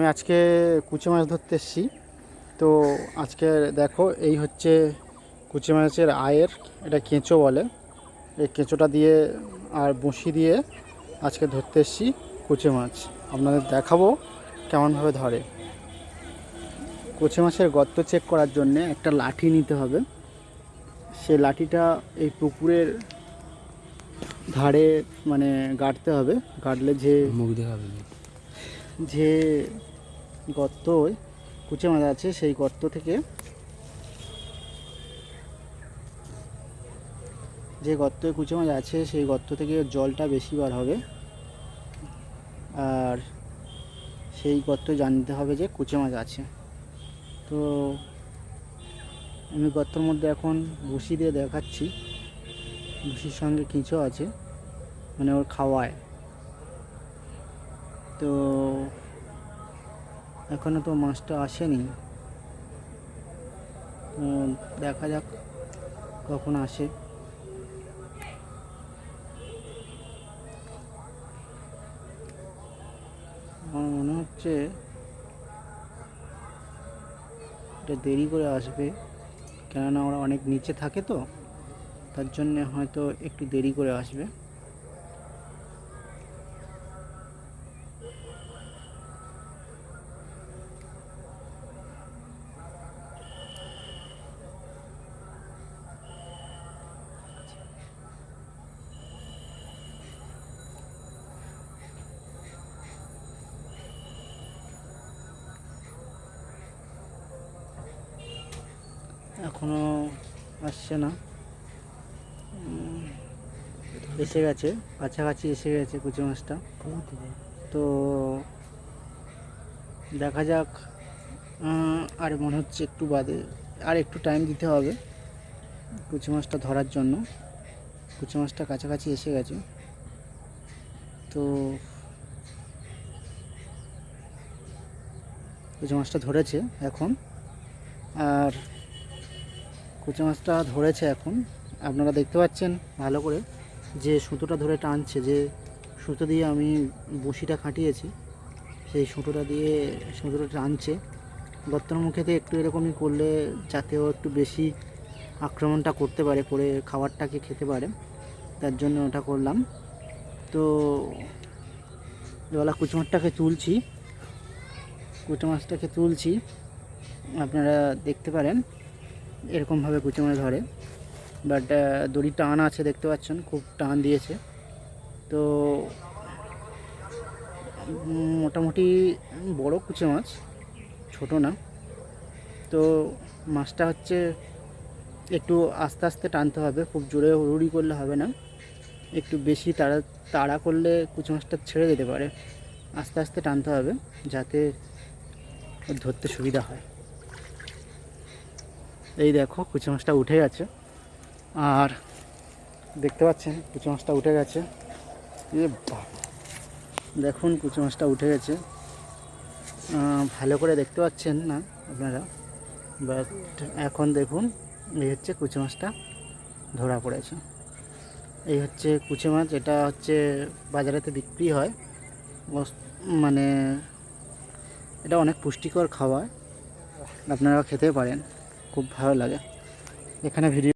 আমি আজকে কুচে মাছ ধরতে এসেছি। তো আজকে দেখো এই হচ্ছে কুচে মাছের আয়ের, এটা কেঁচো বলে। এই কেঁচোটা দিয়ে আর বঁড়শি দিয়ে আজকে ধরতে এসেছি কুচে মাছ। আপনাদের দেখাবো কেমনভাবে ধরে। কুচে মাছের গর্ত চেক করার জন্যে একটা লাঠি নিতে হবে। সে লাঠিটা এই পুকুরের ধারে মানে গাড়তে হবে। গাড়লে যে গর্ত কুচে মাছ আছে সেই গর্ত থেকে কুচে মাছ আছে সেই গর্ত থেকে জলটা বেশি বার হবে, আর সেই গর্ত জানতে হবে যে কুচে মাছ আছে। তো আমি গর্তের মধ্যে এখন বসি দিয়ে দেখাচ্ছি। বসির সঙ্গে কেঁচো আছে, মানে ওর খাওয়ায়। তো এখনও তো মাছটা আসেনি, দেখা যাক কখন আসে। আমার মনে হচ্ছে এটা দেরি করে আসবে, কেননা ওরা অনেক নিচে থাকে, তো তার জন্যে হয়তো একটু দেরি করে আসবে। এখনো আসছে না, এসে গেছে, কাছাকাছি এসে গেছে কুচি মাছটা। তো দেখা যাক, আর মনে হচ্ছে একটু বাদে আর একটু টাইম দিতে হবে কুচি মাছটা ধরার জন্য। কুচি মাছটা কাছাকাছি এসে গেছে। তো কুচি মাছটা ধরেছে এখন, আর কুচি মাছটা ধরেছে এখন। আপনারা দেখতে পাচ্ছেন ভালো করে যে সুতোটা ধরে টানছে, যে সুতো দিয়ে আমি বঁড়শিটা খাটিয়েছি, সেই সুতোটা টানছে। গর্তের মুখেতে একটু এরকমই করলে যাতে ও একটু বেশি আক্রমণটা করতে পারে, করে খাবারটাকে খেতে পারে, তার জন্য ওটা করলাম। তো এবেলা কুচি মাছটাকে তুলছি, আপনারা দেখতে পারেন এরকমভাবে কুচি মাছ ধরে। বাট দড়ি টান আছে, দেখতে পাচ্ছেন খুব টান দিয়েছে। তো মোটামুটি বড় কুচি মাছ, ছোট না। তো মাছটা হচ্ছে একটু আস্তে আস্তে টানতে হবে, খুব জোরে হুড়ুড়ি করলে হবে না। একটু বেশি তাড়া করলে কুচি মাছটা ছেড়ে যেতে পারে। আস্তে আস্তে টানতে হবে যাতে ধরতে সুবিধা হয়। এই দেখো কুচি মাছটা উঠে গেছে, আর দেখতে পাচ্ছেন কুচি মাছটা উঠে গেছে। দেখুন কুচি মাছটা উঠে গেছে, ভালো করে দেখতে পাচ্ছেন না আপনারা, বাট এখন দেখুন এই হচ্ছে কুচি মাছটা ধরা পড়েছে। এই হচ্ছে কুচি মাছ, এটা হচ্ছে বাজারেতে বিক্রি হয়। মানে এটা অনেক পুষ্টিকর খাবার, আপনারা খেতে পারেন, খুব ভালো লাগে। এখানে ভিডিও